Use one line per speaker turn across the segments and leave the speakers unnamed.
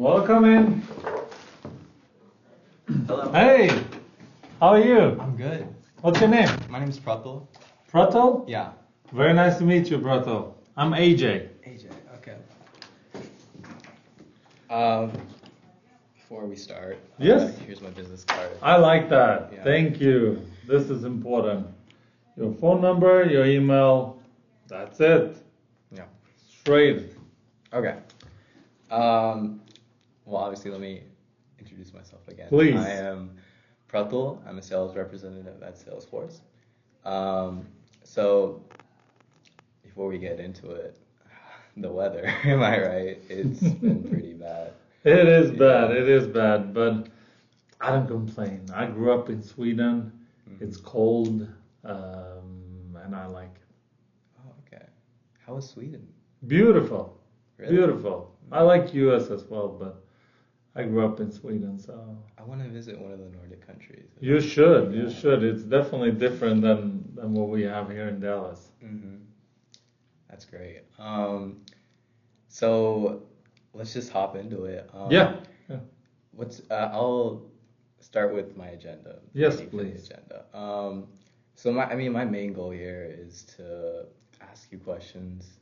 Welcome in.
Hello.
Hey, how are you?
I'm good.
What's your name?
My name's Pratul.
Prato?
Yeah.
Very nice to meet you, Prato. I'm AJ.
AJ, okay. Before we start,
Yes.
Here's my business card.
I like that.
Yeah.
Thank you. This is important. Your phone number, your email. That's it.
Yeah.
Straight.
Okay. Well, obviously, let me introduce myself again.
Please.
I am Pratul. I'm a sales representative at Salesforce. So, before we get into it, the weather, am I right? It's been pretty bad.
It is bad. It is bad, but I don't complain. I grew up in Sweden.
Mhm.
It's cold, and I like it.
Oh, okay. How was Sweden?
Beautiful.
Really?
Beautiful. I like US as well, but I grew up in Sweden, so
I want to visit one of the Nordic countries.
you should. You
Yeah.
should. It's definitely different than what we have here in Dallas.
Mm-hmm. That's great. So let's just hop into it.
Yeah.
I'll start with my agenda.
Yes,
Ready for the
please.
agenda. So my main goal here is to ask you questions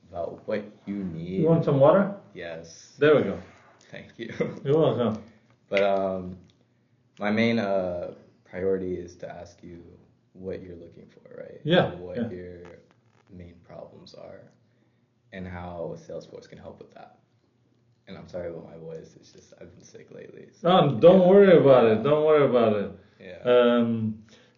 about what you need.
You want some water?
Yes.
There we go.
Thank you.
You're welcome.
But my main priority is to ask you what you're looking for, right?
Yeah,
And what
yeah.
your main problems are, and how Salesforce can help with that. And I'm sorry about my voice. It's just I've been sick lately. So,
Don't worry about
yeah.
it. Don't worry about it.
Yeah.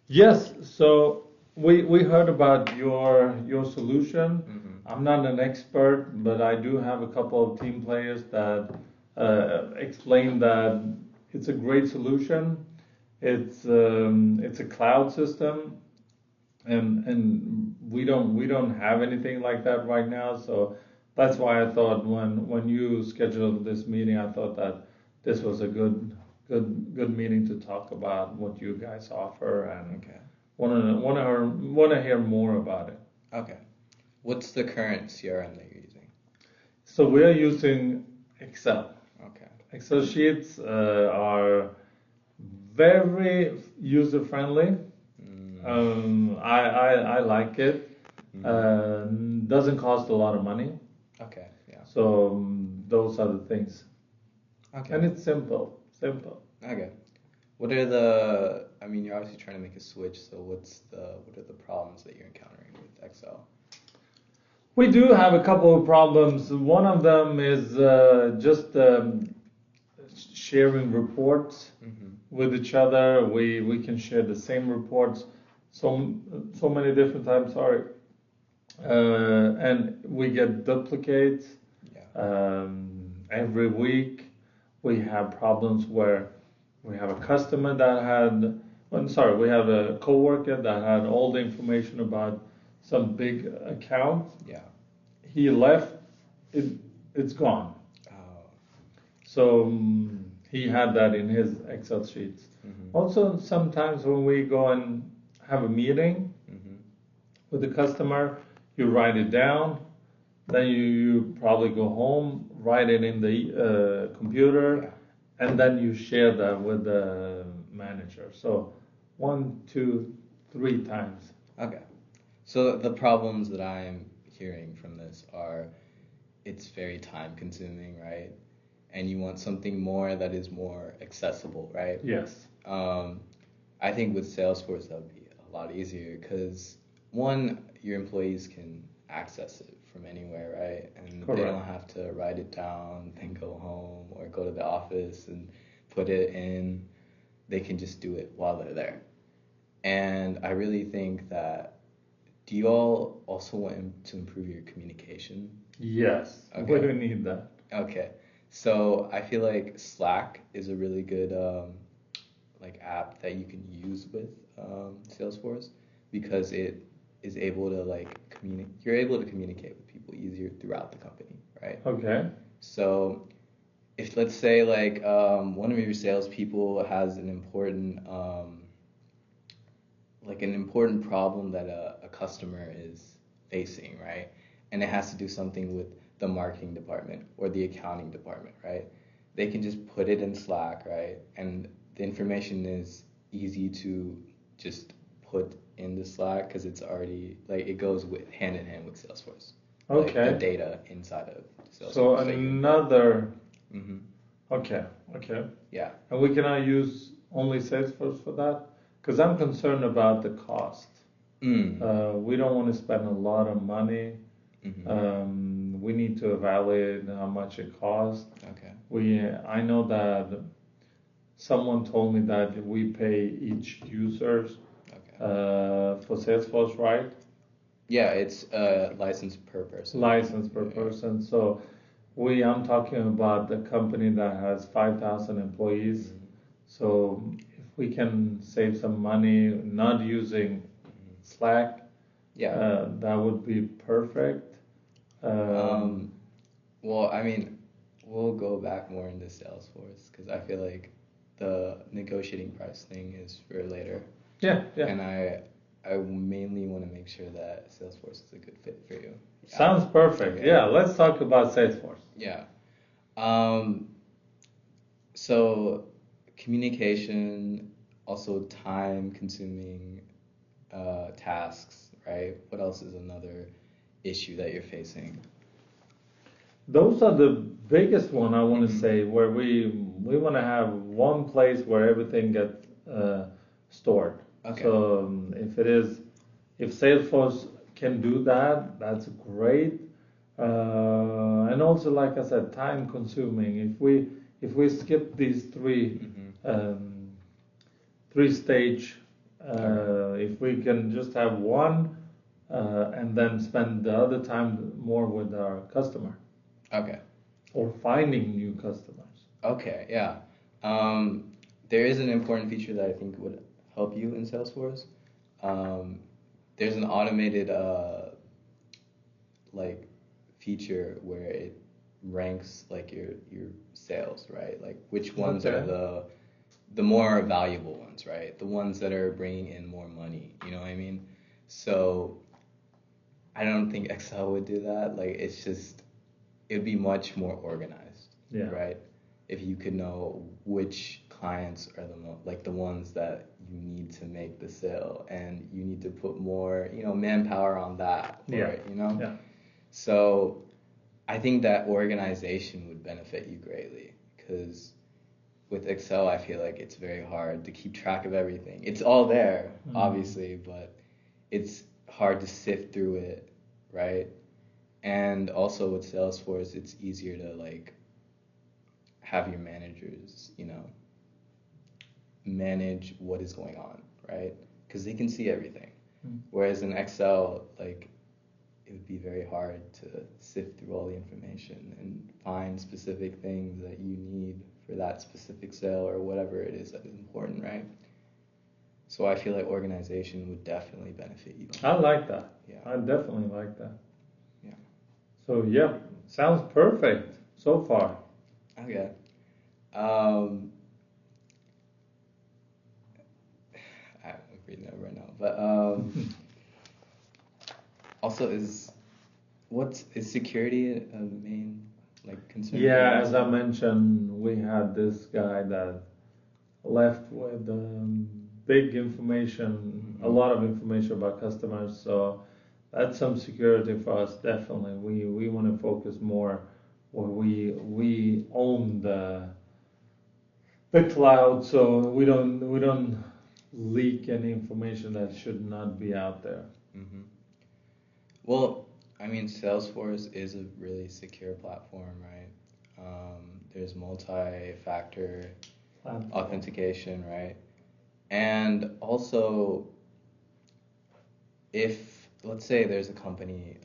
Yes. So we heard about your solution.
Mm-hmm.
I'm not an expert, but I do have a couple of team players that explain that it's a great solution. It's a cloud system, and we don't have anything like that right now. So that's why I thought when you scheduled this meeting, I thought that this was a good meeting to talk about what you guys offer and
Okay.
wanna hear more about it.
Okay. What's the current CRM that you're using?
So we are using Excel.
Okay.
Excel sheets are very user friendly. I like it. Doesn't cost a lot of money.
Okay. Yeah.
So those are the things.
Okay.
And it's simple.
Okay. I mean, you're obviously trying to make a switch, so what are the problems that you're encountering with Excel?
We do have a couple of problems. One of them is just sharing reports
Mm-hmm.
with each other. We can share the same reports so many different times. Sorry. And we get duplicates.
Yeah.
Every week we have problems where we have a customer that had, we have a coworker that had all the information about some big account.
Yeah.
He left, it's gone.
Oh.
So he had that in his Excel sheets.
Mm-hmm.
Also, sometimes when we go and have a meeting
Mm-hmm.
with the customer, you write it down, then you probably go home, write it in the computer,
Yeah.
and then you share that with the manager. So 1, 2, 3 times.
Okay. So the problems that I'm hearing from this are it's very time consuming, right? And you want something more that is more accessible, right?
Yes.
I think with Salesforce that would be a lot easier because one, your employees can access it from anywhere, right? And
Correct.
they don't have to write it down, then go home or go to the office and put it in. They can just do it while they're there. And I really think that, do you all also want to improve your communication?
Yes.
Okay.
We don't need that.
Okay. So I feel like Slack is a really good app that you can use with Salesforce because it is able to you're able to communicate with people easier throughout the company, right?
Okay.
So if let's say one of your salespeople has an important problem that a customer is facing, right? And it has to do something with the marketing department or the accounting department, right? they can just put it in Slack, right? And the information is easy to just put in the Slack because it's already like it goes with hand in hand with Salesforce. Like the
Okay.
data inside of Salesforce.
So
that you-
another.
Mhm.
Okay. Okay.
Yeah.
And we cannot use only Salesforce for that? Because I'm concerned about the cost. We don't want to spend a lot of money. We need to evaluate how much it costs.
Okay.
I know that someone told me that we pay each user
Okay.
for Salesforce, right?
Yeah, it's license per person.
License per
Yeah.
person. So I'm talking about the company that has 5,000 employees. So if we can save some money not using Slack,
Yeah.
that would be perfect.
Well, I mean, we'll go back more into Salesforce because I feel like the negotiating price thing is for later.
Yeah, yeah.
And I mainly want to make sure that Salesforce is a good fit for you.
Sounds perfect.
Okay.
Yeah, let's talk about Salesforce.
Yeah. So communication, also time-consuming tasks, right? What else is another issue that you're facing?
Those are the biggest one I want to
Mhm.
say, where we want to have one place where everything gets stored.
Okay.
So if Salesforce can do that, that's great. And also, like I said, time consuming. If we skip these three stage, if we can just have one, and then spend the other time more with our customer.
Okay.
Or finding new customers.
Okay, yeah. There is an important feature that I think would help you in Salesforce. There's an automated like feature where it ranks like your sales, right? Like which ones are the more valuable ones, right? The ones that are bringing in more money. You know what I mean? So I don't think Excel would do that. Like it's just it'd be much more organized,
Yeah.
right? If you could know which clients are the ones that you need to make the sale, and you need to put more, manpower on that for
Yeah.
it,
Yeah.
So I think that organization would benefit you greatly because with Excel, I feel like it's very hard to keep track of everything. It's all there, obviously, but it's hard to sift through it, right? And also with Salesforce, it's easier to like have your managers, manage what is going on, right? Because they can see everything. Whereas in Excel, like it would be very hard to sift through all the information and find specific things that you need for that specific sale or whatever it is that is important, right? So I feel like organization would definitely benefit you.
I like that.
Yeah.
I definitely like that.
Yeah.
So yeah, sounds perfect so far.
Okay. I'm reading that right now, but also is security a main like concern?
Yeah, as I mentioned, we had this guy that left with big information, a lot of information about customers. So that's some security for us. Definitely, we want to focus more where we own the cloud, so we don't leak any information that should not be out there.
Mm-hmm. Well, I mean, Salesforce is a really secure platform, right? There's multi-factor authentication, right? And also, if let's say there's a company,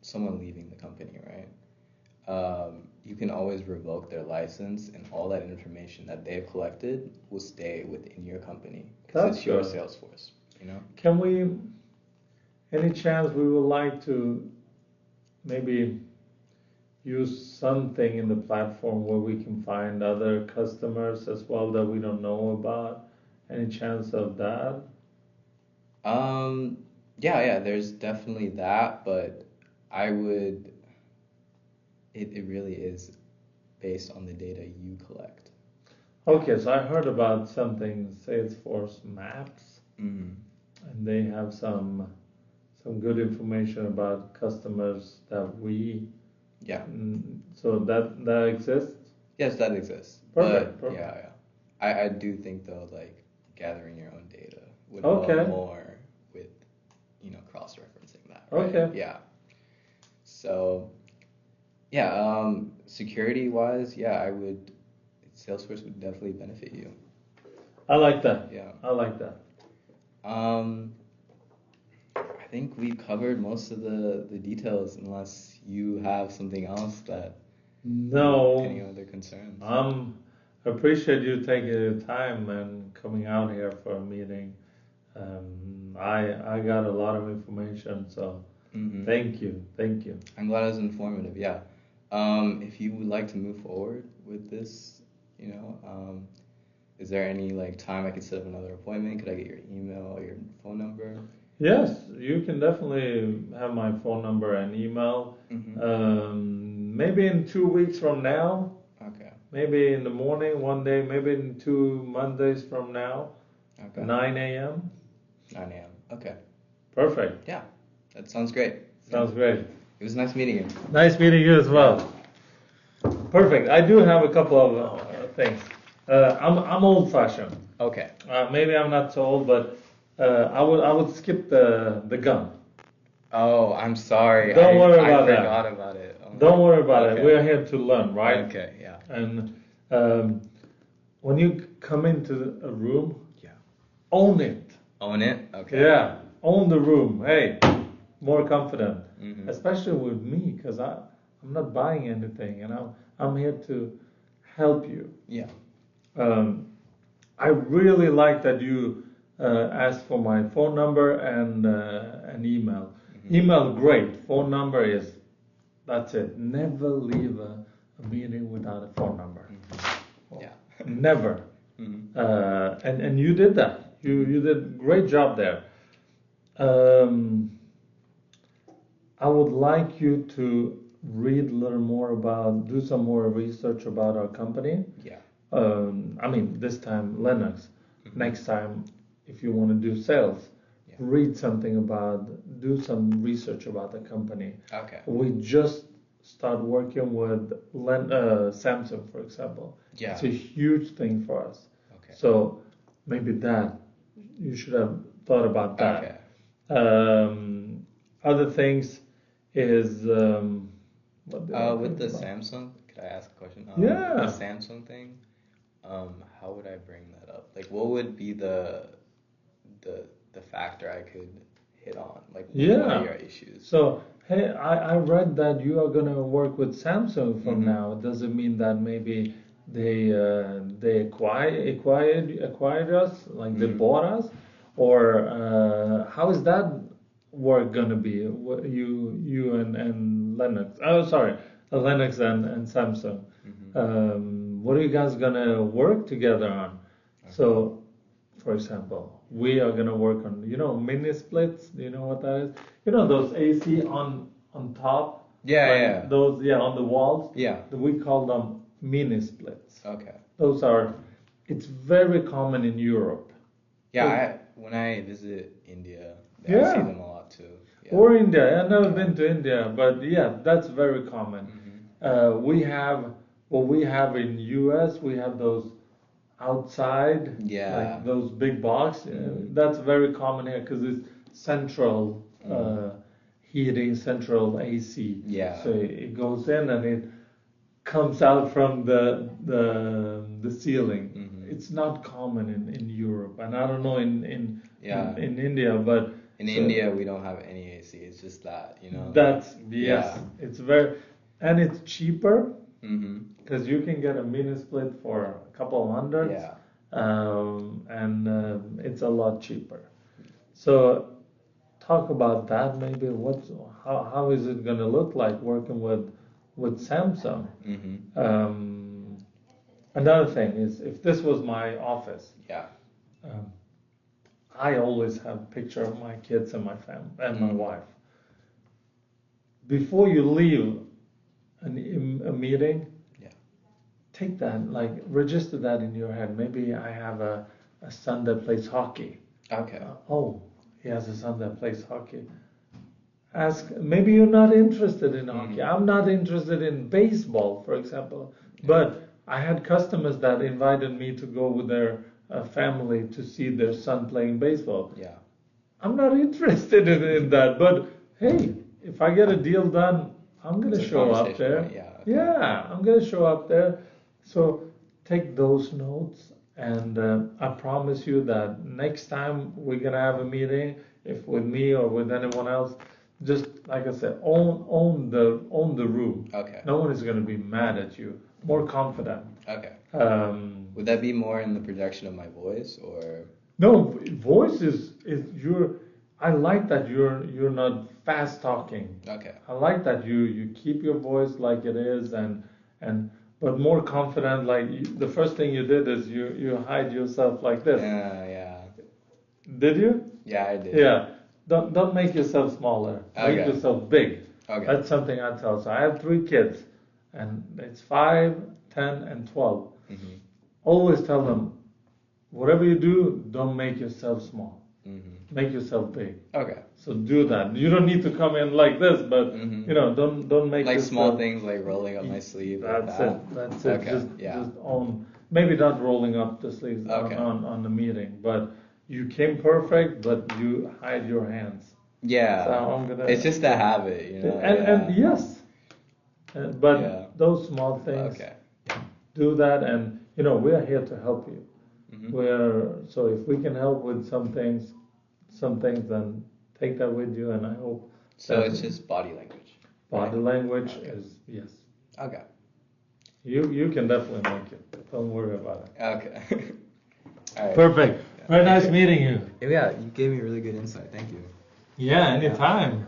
someone leaving the company, right? You can always revoke their license, and all that information that they've collected will stay within your company because it's your Salesforce,
Can we, any chance we would like to maybe use something in the platform where we can find other customers as well that we don't know about? Any chance of that?
Yeah, there's definitely that, but it really is based on the data you collect.
Okay, so I heard about something, Salesforce Maps,
Mm-hmm.
and they have some good information about customers that we.
Yeah.
So that exists.
Yes, that exists.
Perfect.
But yeah. I do think though, like gathering your own data would
Okay.
help more with, cross-referencing that. Right?
Okay.
Yeah. So, yeah, security-wise, yeah, Salesforce would definitely benefit you.
I like that.
Yeah.
I like that.
I think we covered most of the details, unless you have something else that.
No.
Any other concerns?
Appreciate you taking the time and coming out here for a meeting. I got a lot of information, so thank you.
I'm glad it was informative. Yeah. If you would like to move forward with this, is there any time I could set up another appointment? Could I get your email or your phone number?
Yes, you can definitely have my phone number and email. Maybe in 2 weeks from now.
Okay.
Maybe in the morning, one day, maybe in 2 Mondays from now.
Okay.
9 a.m.
9 a.m. Okay.
Perfect.
Yeah, that sounds great.
Sounds great.
It was nice meeting you.
Nice meeting you as well. Perfect. I do have a couple of things. I'm old-fashioned.
Okay.
Maybe I'm not so old, but I would skip the gun.
Oh, I'm sorry.
Don't worry about that.
I forgot about it. Oh,
Don't worry about
okay.
it. We're here to learn, right?
Okay. Yeah.
And when you come into a room,
Yeah.
own it.
Own it. Okay.
Yeah, own the room. Hey, more confident,
Mm-hmm.
especially with me, because I'm not buying anything, and I'm here to help you.
Yeah.
I really like that you asked for my phone number and an email.
Mm-hmm.
Email, great. Phone number that's it. Never leave a meeting without a phone number.
Mm-hmm. Yeah.
Never.
Mm-hmm.
And you did that. You did a great job there. I would like you to read a little more do some more research about our company.
Yeah.
This time Linux.
Mm-hmm.
Next time, if you want to do sales, read something do some research about the company.
Okay.
We just start working with Samsung, for example.
Yeah.
It's a huge thing for us.
Okay.
So maybe you should have thought about that.
Okay.
Other things is
with the Samsung, could I ask a question?
Yeah.
The Samsung thing, how would I bring that up? What would be the factor I could hit on? What are your issues?
So hey, I read that you are gonna work with Samsung from now. Does it mean that maybe they acquired us, they bought us, or how is that work gonna be? You and Linux? Oh, sorry, Linux and Samsung. What are you guys gonna work together on? Okay. So, for example, we are gonna work on mini splits. Do you know what that is? Those AC on top.
Yeah.
Those on the walls.
Yeah.
We call them mini splits.
Okay.
It's very common in Europe.
Yeah, when I visit India, I see them a lot too. Yeah.
Or India. I've never been to India, but yeah, that's very common. We have in US. We have those outside, those big box. That's very common here because it's central heating, central AC.
Yeah.
So it goes in and it comes out from the ceiling. It's not common in Europe, and I don't know in India, but
in India we don't have any AC. It's just that,
That's It's and it's cheaper because you can get a mini split for a couple of hundreds.
Yeah.
And it's a lot cheaper. So talk about that maybe. How is it going to look like working with Samsung? Another thing is, if this was my office, I always have a picture of my kids and my family and my wife. Before you leave a meeting, take that, like register that in your head. Maybe I have a son that plays hockey.
Okay.
Oh, he has a son that plays hockey. Ask, maybe you're not interested in hockey. I'm not interested in baseball, for example. But I had customers that invited me to go with their family to see their son playing baseball.
Yeah.
I'm not interested in that. But hey, if I get a deal done, I'm going to
It's a
show up
conversation
there.
point, yeah, okay.
Yeah, I'm going to show up there. So take those notes, and I promise you that next time we're going to have a meeting, if with me or with anyone else, just like I said, own the room.
Okay.
No one is going to be mad at you. More confident.
Okay.
Um,
Would that be more in the projection of my voice, or?
no, voice is your. I like that you're not fast talking.
Okay.
I like that you keep your voice like it is, and but more confident. Like the first thing you did is you hide yourself like this.
Yeah.
Did you?
Yeah, I did.
Yeah. Don't make yourself smaller. Make
Okay.
yourself big.
Okay.
That's something I tell. So I have 3 kids, and it's 5, 10, and 12.
Mm-hmm.
Always tell them, whatever you do, don't make yourself small.
Mm-hmm.
Make yourself big.
Okay.
So do that. You don't need to come in like this, but don't make
Like
yourself,
small things like rolling up my sleeve.
That's
like
it.
that.
That's it.
Okay.
Just own. Maybe not rolling up the sleeves
Okay.
on the meeting, but you came perfect, but you hide your hands.
Yeah.
So I'm gonna.
It's just a habit, you know.
And yes, but
Yeah.
those small things.
Okay.
Do that, and we are here to help you.
Mm-hmm.
So if we can help with some things, then take that with you, and I hope.
So it's just body language.
Body
right?
language
Okay.
is yes.
Okay.
You can definitely make it. Don't worry about it.
Okay. All right.
Perfect.
Yeah.
Very nice meeting you.
Yeah, you gave me really good insight. Thank you.
Yeah, anytime.